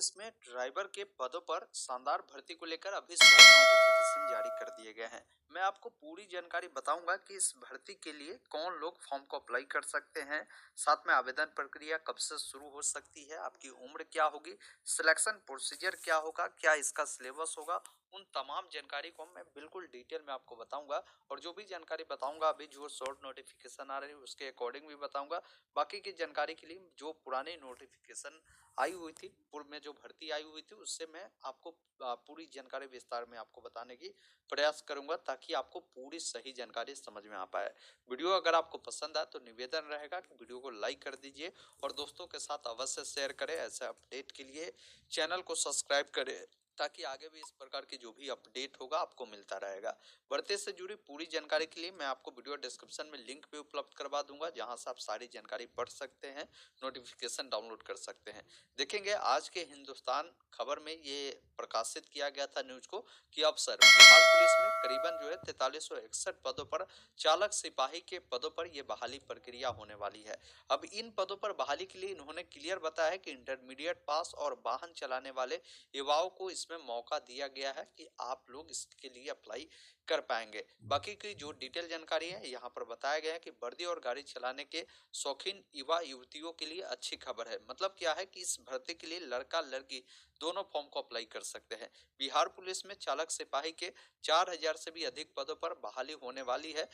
इसमें ड्राइवर के पदों पर शानदार भर्ती को लेकर अभी शॉर्ट नोटिफिकेशन जारी कर दिए गए हैं। मैं आपको पूरी जानकारी बताऊंगा कि इस भर्ती के लिए कौन लोग फॉर्म को अप्लाई कर सकते हैं, साथ में आवेदन प्रक्रिया कब से शुरू हो सकती है, आपकी उम्र क्या होगी, सिलेक्शन प्रोसीजर क्या होगा, क्या इसका सिलेबस होगा। उन तमाम जानकारी को मैं बिल्कुल डिटेल में आपको बताऊंगा। और जो भी जानकारी बताऊंगा अभी जो शॉर्ट नोटिफिकेशन आ रही है उसके अकॉर्डिंग भी बताऊंगा। बाकी की जानकारी के लिए जो पुरानी नोटिफिकेशन आई हुई थी, पूर्व में जो भर्ती आई हुई थी उससे मैं आपको पूरी जानकारी विस्तार में आपको बताने की प्रयास करूंगा, ताकि आपको पूरी सही जानकारी समझ में आ पाए। वीडियो अगर आपको पसंद आए तो निवेदन रहेगा कि वीडियो को लाइक कर दीजिए और दोस्तों के साथ अवश्य शेयर करें। ऐसे अपडेट के लिए चैनल को सब्सक्राइब करें, ताकि आगे भी इस प्रकार की जो भी अपडेट होगा आपको मिलता रहेगा। भर्ती से जुड़ी पूरी जानकारी के लिए मैं आपको वीडियो डिस्क्रिप्शन में लिंक भी उपलब्ध करवा दूंगा, जहां से आप सारी जानकारी पढ़ सकते हैं, नोटिफिकेशन डाउनलोड कर सकते हैं। देखेंगे आज के हिंदुस्तान खबर में ये प्रकाशित किया गया था न्यूज को कि अफसर बिहार पुलिस में करीबन जो है 4361 पदों पर चालक सिपाही के पदों पर ये बहाली प्रक्रिया होने वाली है। अब इन पदों पर बहाली के लिए इन्होंने क्लियर बताया है कि इंटरमीडिएट पास और वाहन चलाने वाले युवाओं को इसमें मौका दिया गया है कि आप लोग इसके लिए अप्लाई कर पाएंगे। बाकी की जो डिटेल जानकारी है यहाँ पर बताया गया है कि वर्दी और गाड़ी चलाने के शौकीन युवा युवतियों के लिए अच्छी खबर है। मतलब क्या है कि इस भर्ती के लिए लड़का लड़की दोनों फॉर्म को अप्लाई कर सकते हैं। बिहार पुलिस में चालक सिपाही के 4000 से भी अधिक पदों पर बहाली होने वाली है।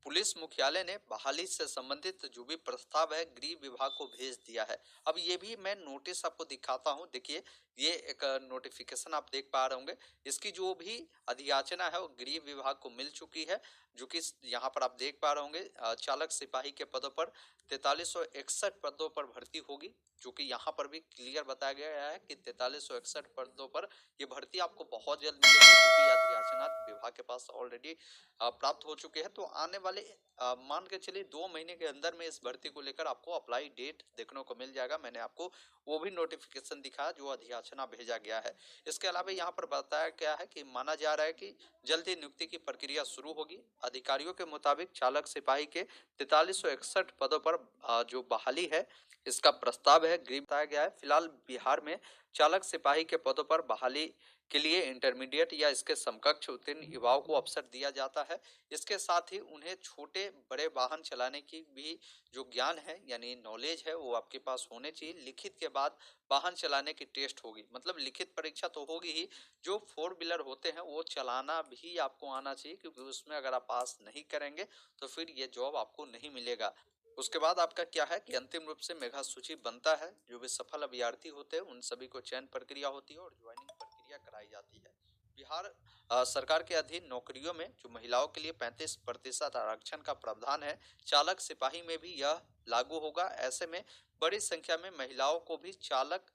पुलिस मुख्यालय ने बहाली से संबंधित जो भी प्रस्ताव है गृह विभाग को भेज दिया है। अब ये भी मैं नोटिस आपको दिखाता हूँ, देखिए ये एक नोटिफिकेशन आप देख पा रहे होंगे। इसकी जो भी अधियाचना है वो गृह विभाग को मिल चुकी है, जो कि यहाँ पर आप देख पा रहे होंगे चालक सिपाही के पदों पर 4361 पदों पर भर्ती होगी, जो कि यहाँ पर भी क्लियर बताया गया है कि 4361 पदों पर ये भर्ती आपको बहुत जल्द मिलेगी, क्योंकि अधियाचना विभाग के पास ऑलरेडी प्राप्त हो चुके हैं। तो आने वाले मान के चलिए 2 महीने के अंदर में इस भर्ती को लेकर आपको अप्लाई डेट देखने को मिल जाएगा। मैंने आपको वो भी नोटिफिकेशन दिखाया जो अधियाचना भेजा गया है। इसके अलावा यहाँ पर बताया गया है कि माना जा रहा है कि जल्द ही नियुक्ति की प्रक्रिया शुरू होगी। अधिकारियों के मुताबिक चालक सिपाही के 4361 पदों पर जो बहाली है इसका प्रस्ताव है गृह बताया गया है। फिलहाल बिहार में चालक सिपाही के पदों पर बहाली के लिए इंटरमीडिएट या इसके समकक्ष उत्तीर्ण युवाओं को अवसर दिया जाता है। इसके साथ ही उन्हें छोटे बड़े वाहन चलाने की भी जो ज्ञान है यानी नॉलेज है वो आपके पास होने चाहिए। लिखित के बाद वाहन चलाने की टेस्ट होगी, मतलब लिखित परीक्षा तो होगी ही, जो 4 व्हीलर होते हैं वो चलाना भी आपको आना चाहिए, क्योंकि उसमें अगर आप पास नहीं करेंगे तो फिर ये जॉब आपको नहीं मिलेगा। उसके बाद आपका क्या है कि अंतिम रूप से मेधा सूची बनता है। जो भी सफल अभ्यर्थी होते हैं उन सभी को चयन प्रक्रिया होती है और ज्वाइनिंग प्रक्रिया कराई जाती है। बिहार सरकार के अधीन नौकरियों में जो महिलाओं के लिए 35% आरक्षण का प्रावधान है, चालक सिपाही में भी यह लागू होगा। ऐसे में बड़ी संख्या में महिलाओं को भी चालक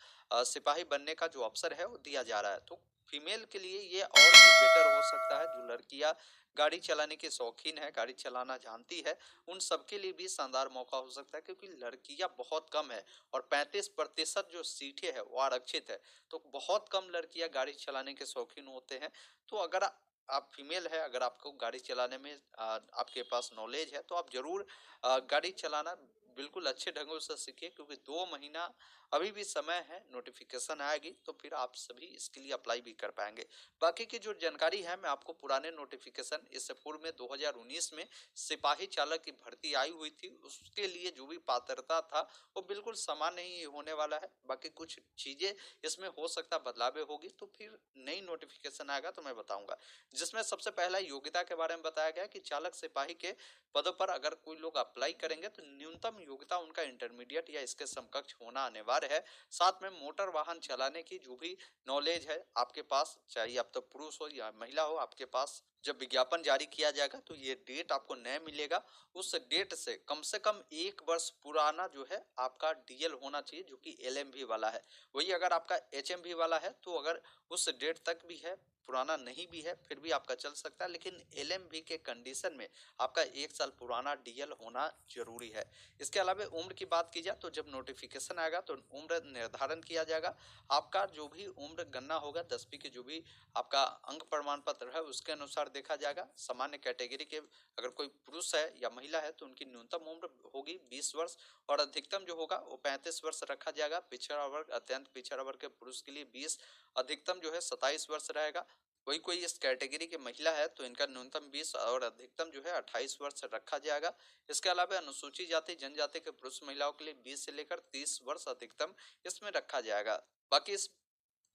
सिपाही बनने का जो अवसर है वो दिया जा रहा है। तो फीमेल के लिए ये और भी बेटर हो सकता है। जो लड़कियां गाड़ी चलाने के शौकीन है, गाड़ी चलाना जानती है, उन सबके लिए भी शानदार मौका हो सकता है, क्योंकि लड़कियां बहुत कम है और 35% जो सीटें है वो आरक्षित है। तो बहुत कम लड़कियां गाड़ी चलाने के शौकीन होते हैं। तो अगर आप फीमेल है, अगर आपको गाड़ी चलाने में आपके पास नॉलेज है तो आप जरूर गाड़ी चलाना बिल्कुल अच्छे ढंगों से सीखिए, क्योंकि 2 महीना अभी भी समय है। नोटिफिकेशन आएगी तो फिर आप सभी इसके लिए अप्लाई भी कर पाएंगे। बाकी की जो जानकारी है मैं आपको पुराने नोटिफिकेशन, इससे पूर्व में 2019 में सिपाही चालक की भर्ती आई हुई थी, उसके लिए जो भी पात्रता था वो बिल्कुल सामान्य ही होने वाला है। बाकी कुछ चीजें इसमें हो सकता बदलाव होगी, तो फिर नई नोटिफिकेशन आएगा तो मैं बताऊंगा। जिसमें सबसे पहला योग्यता के बारे में बताया गया कि चालक सिपाही के पदों पर अगर कोई लोग अप्लाई करेंगे तो न्यूनतम योग्यता उनका इंटरमीडिएट या इसके समकक्ष होना अनिवार्य है। साथ में मोटर वाहन चलाने की जो भी नॉलेज है आपके पास, चाहे आप तो पुरुष हो या महिला हो, आपके पास जब विज्ञापन जारी किया जाएगा तो ये डेट आपको नया मिलेगा। उस डेट से कम 1 वर्ष पुराना जो है आपका डीएल होना चाहिए, जो कि एलएमवी वाला है। वही अगर आपका एचएमवी वाला है तो अगर उस डेट तक भी है पुराना नहीं भी है फिर भी आपका चल सकता है, लेकिन एलएमवी के कंडीशन में आपका 1 साल पुराना डीएल होना जरूरी है। इसके अलावा उम्र की बात की जाए तो जब नोटिफिकेशन आएगा तो उम्र निर्धारण किया जाएगा। आपका जो भी उम्र गणना होगा 10वीं के जो भी आपका अंक प्रमाण पत्र है उसके अनुसार देखा जाएगा। सामान्य कैटेगरी के अगर कोई पुरुष है या महिला है तो उनकी न्यूनतम उम्र होगी 20 वर्ष और अधिकतम जो होगा वो 35 वर्ष रखा जाएगा। पिछड़ा वर्ग अत्यंत पिछड़ा वर्ग के पुरुष के लिए 20, अधिकतम जो है 27 वर्ष रहेगा। वही कोई इस कैटेगरी की महिला है तो इनका न्यूनतम 20 और अधिकतम जो है 28 वर्ष रखा जाएगा। इसके अलावा अनुसूचित जाति जनजाति के पुरुष महिलाओं के लिए 20 से लेकर 30 वर्ष अधिकतम इसमें रखा जाएगा। बाकी इस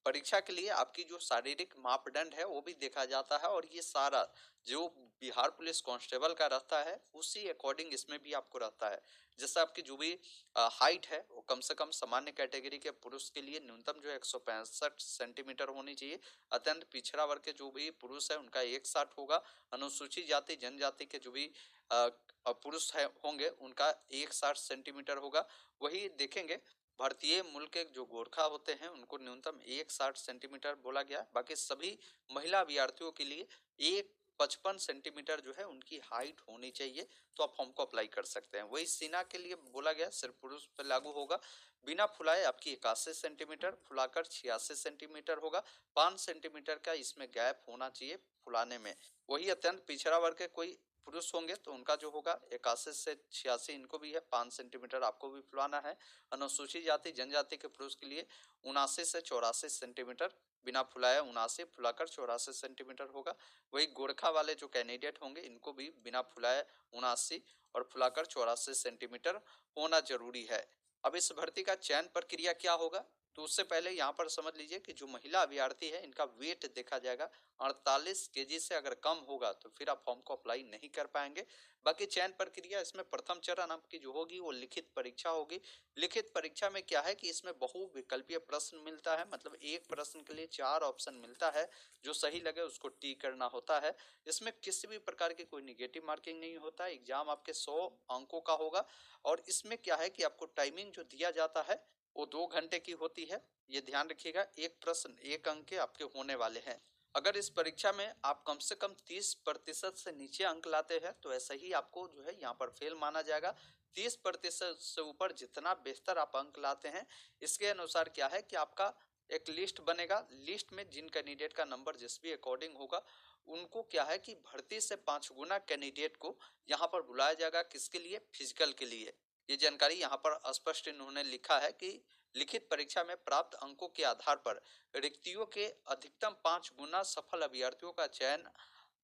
परीक्षा के लिए आपकी जो शारीरिक मापदंड है वो भी देखा जाता है और ये सारा जो बिहार पुलिस कांस्टेबल का रहता है उसी अकॉर्डिंग इसमें भी आपको रहता है। जैसे आपकी जो भी हाइट है वो कम से कम सामान्य कैटेगरी के पुरुष के लिए न्यूनतम जो है 165 सेंटीमीटर होनी चाहिए। अत्यंत पिछड़ा वर्ग के जो भी पुरुष है उनका 160 होगा। अनुसूचित जाति जनजाति के जो भी पुरुष है होंगे उनका 160 सेंटीमीटर होगा। वही देखेंगे भारतीय मूल के जो गोरखा होते हैं उनको न्यूनतम 160 सेंटीमीटर बोला गया। बाकी सभी महिला अभ्यर्थियों के लिए 155 सेंटीमीटर जो है उनकी हाइट होनी चाहिए तो आप फॉर्म को अप्लाई कर सकते हैं। वही सेना के लिए बोला गया सिर्फ पुरुष पर लागू होगा। बिना फुलाए आपकी 81 सेंटीमीटर, फुलाकर 86 सेंटीमीटर होगा। 5 सेंटीमीटर का इसमें गैप होना चाहिए फुलाने में। वही अत्यंत पिछड़ा वर्ग के कोई पुरुष होंगे तो उनका जो होगा 81 से 86 इनको भी है, 5 सेंटीमीटर आपको भी फुलाना है। अनुसूचित जाति जनजाति के पुरुष के लिए 79 से 84 सेंटीमीटर, बिना फुलाया 79, फुलाकर 84 सेंटीमीटर होगा। वही गोरखा वाले जो कैंडिडेट होंगे इनको भी बिना फुलाए 79 और फुलाकर 84 सेंटीमीटर होना जरूरी है। अब इस भर्ती का चयन प्रक्रिया क्या होगा तो उससे पहले यहाँ पर समझ लीजिए कि जो महिला अभ्यर्थी है इनका वेट देखा जाएगा। 48 केजी से अगर कम होगा तो फिर आप फॉर्म को अप्लाई नहीं कर पाएंगे। बाकी चयन प्रक्रिया इसमें प्रथम चरण आपकी जो होगी वो लिखित परीक्षा होगी। लिखित परीक्षा में क्या है कि इसमें बहुविकल्पीय प्रश्न मिलता है, मतलब एक प्रश्न के लिए 4 ऑप्शन मिलता है, जो सही लगे उसको टिक करना होता है। इसमें किसी भी प्रकार की कोई निगेटिव मार्किंग नहीं होता। एग्जाम आपके 100 अंकों का होगा और इसमें क्या है कि आपको टाइमिंग जो दिया जाता है वो 2 घंटे की होती है। ये ध्यान रखिएगा, एक प्रश्न 1 अंक के आपके होने वाले हैं। अगर इस परीक्षा में आप कम से कम 30% से नीचे अंक लाते हैं तो ऐसा ही आपको जो है यहाँ पर फेल माना जाएगा। 30% से ऊपर जितना बेहतर आप अंक लाते हैं इसके अनुसार क्या है कि आपका एक लिस्ट बनेगा। लिस्ट में जिन कैंडिडेट का नंबर जिस भी अकॉर्डिंग होगा उनको क्या है कि भर्ती से 5 गुना कैंडिडेट को यहाँ पर बुलाया जाएगा। किसके लिए? फिजिकल के लिए। ये जानकारी यहाँ पर स्पष्ट इन्होंने लिखा है कि लिखित परीक्षा में प्राप्त अंकों के आधार पर रिक्तियों के अधिकतम 5 गुना सफल अभ्यर्थियों का चयन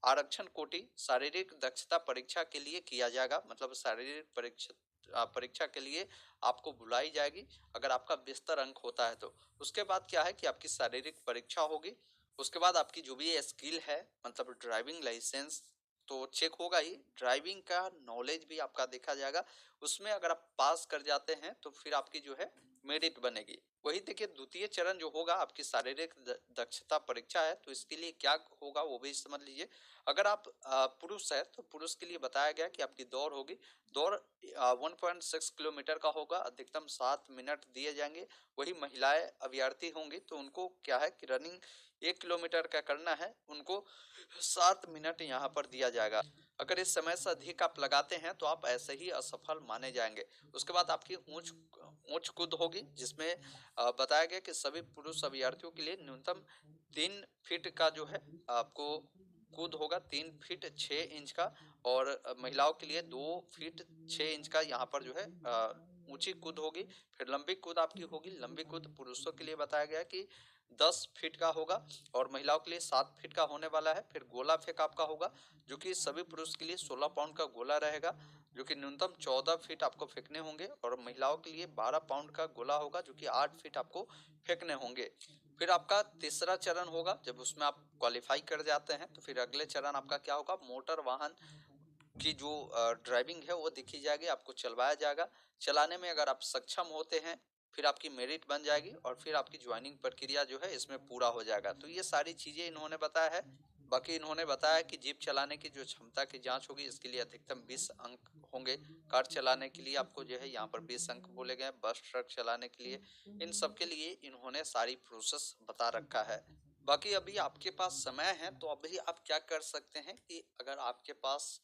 आरक्षण कोटि शारीरिक दक्षता परीक्षा के लिए किया जाएगा। मतलब शारीरिक परीक्षा के लिए आपको बुलाई जाएगी अगर आपका बेहतर अंक होता है तो। उसके बाद क्या है कि आपकी शारीरिक परीक्षा होगी। उसके बाद आपकी जो भी स्किल है मतलब ड्राइविंग लाइसेंस तो चेक होगा ही। ड्राइविंग का नॉलेज भी आपका देखा जाएगा। उसमें अगर आप पास कर जाते हैं तो फिर आपकी जो है मेरिट बनेगी। वही देखिए द्वितीय चरण जो होगा आपकी शारीरिक दक्षता परीक्षा है तो इसके लिए क्या होगा वो भी समझ लीजिए। अगर आप पुरुष है तो पुरुष के लिए बताया गया कि आपकी दौड़ होगी। दौड़ 1.6 किलोमीटर का होगा, अधिकतम 7 मिनट दिए जाएंगे। वही महिलाएं अभ्यर्थी होंगी तो उनको क्या है कि रनिंग 1 किलोमीटर का करना है, उनको 7 मिनट यहाँ पर दिया जाएगा। अगर इस समय से अधिक आप लगाते हैं तो आप ऐसे ही असफल माने जाएंगे। उसके बाद आपकी ऊंच कूद होगी जिसमें बताया गया कि सभी पुरुष अभ्यर्थियों के लिए न्यूनतम 3 फीट का जो है आपको कूद होगा, 3 फीट 6 इंच का। और महिलाओं के लिए 2 फीट 6 इंच का यहाँ पर जो है ऊंची कूद होगी। फिर लंबी कूद आपकी होगी। लंबी कूद पुरुषों के लिए बताया गया कि 10 फीट का होगा और महिलाओं के लिए 7 फीट का होने वाला है। फिर गोला फेंक आपका होगा जो कि सभी पुरुष के लिए 16 पाउंड का गोला रहेगा, जो कि न्यूनतम 14 फीट आपको फेंकने होंगे। और महिलाओं के लिए 12 पाउंड का गोला होगा जो कि 8 फीट आपको फेंकने होंगे। फिर आपका तीसरा चरण होगा, जब उसमें आप क्वालिफाई कर जाते हैं तो फिर अगले चरण आपका क्या होगा, मोटर वाहन की जो ड्राइविंग है वो दिखी जाएगी, आपको चलवाया जाएगा। चलाने में अगर आप सक्षम होते हैं फिर आपकी मेरिट बन जाएगी और फिर आपकी ज्वाइनिंग प्रक्रिया जो है इसमें पूरा हो जाएगा। तो ये सारी चीजें इन्होंने बताया है। बाकी इन्होंने बताया कि जीप चलाने की जो क्षमता की जांच होगी इसके लिए अधिकतम 20 अंक होंगे। कार चलाने के लिए आपको जो है यहाँ पर 20 अंक बोले गए। बस ट्रक चलाने के लिए, इन सब के लिए इन्होंने सारी प्रोसेस बता रखा है। बाकी अभी आपके पास समय है तो अभी आप क्या कर सकते हैं कि अगर आपके पास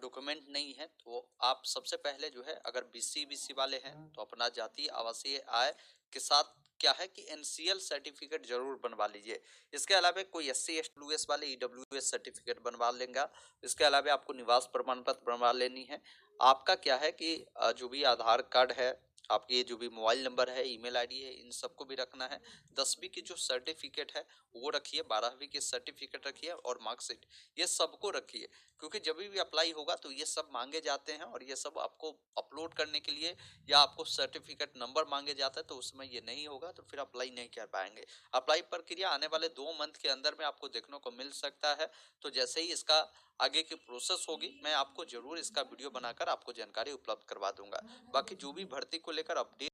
डॉक्यूमेंट नहीं है तो आप सबसे पहले जो है अगर बीसी वाले हैं तो अपना जाति आवासीय आय के साथ क्या है कि एनसीएल सर्टिफिकेट जरूर बनवा लीजिए। इसके अलावा कोई एससी एस वाले ईडब्ल्यूएस सर्टिफिकेट बनवा लेंगे। इसके अलावा आपको निवास प्रमाण पत्र बनवा लेनी है। आपका क्या है कि जो भी आधार कार्ड है, आपकी जो भी मोबाइल नंबर है, ईमेल आईडी है, इन सबको भी रखना है। 10वीं की जो सर्टिफिकेट है वो रखिए, 12वीं की सर्टिफिकेट रखिए और मार्कशीट, ये सबको रखिए। क्योंकि जब भी अप्लाई होगा तो ये सब मांगे जाते हैं और ये सब आपको अपलोड करने के लिए या आपको सर्टिफिकेट नंबर मांगे जाता है, तो उसमें ये नहीं होगा तो फिर अप्लाई नहीं कर पाएंगे। अप्लाई प्रक्रिया आने वाले 2 मंथ के अंदर में आपको देखने को मिल सकता है। तो जैसे ही इसका आगे की प्रोसेस होगी मैं आपको जरूर इसका वीडियो बनाकर आपको जानकारी उपलब्ध करवा दूंगा। बाकी जो भी भर्ती को लेकर अपडेट